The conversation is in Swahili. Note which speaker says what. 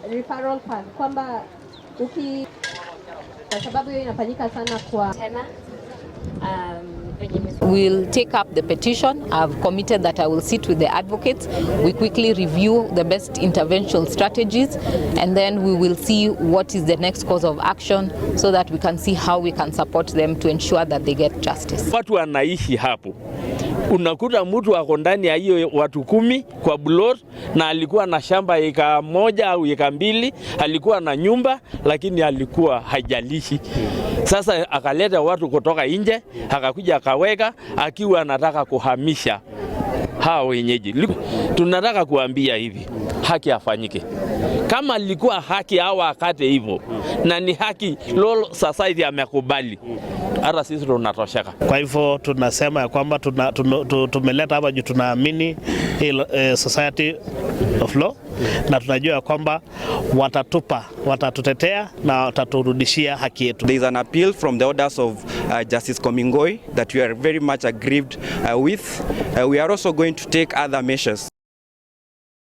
Speaker 1: referral path kwamba kwa sababu hiyo inafanyika sana kwa tena
Speaker 2: We'll take up the petition. I've committed that I will sit with the advocates. We quickly review the best intervention strategies, and then we will see what is the next course of action so that we can see how we can support them to ensure that they get justice.
Speaker 3: Watu wanaishi hapo. Unakuta mtu ako ndani ya hiyo watu 10 kwa blot, na alikuwa na shamba eka 1 au eka 2, alikuwa na nyumba lakini alikuwa hajalishi. Sasa akaleta watu kutoka nje, akakuja akaweka akiwa anataka kuhamisha hao wenyeji. Tunataka kuambia hivi, haki afanyike. Kama alikuwa haki hao akate hivyo, na ni haki lolo society amekubali, hata sisi tunatosheka.
Speaker 4: Kwa hivyo tunasema ya kwamba tumeleta hapa juu tunaamini society of law, na tunajua ya kwamba watatutetea na wataturudishia haki yetu.
Speaker 5: There is an appeal from the orders of Justice Komingoi that we are very much aggrieved with. We are also going to take other measures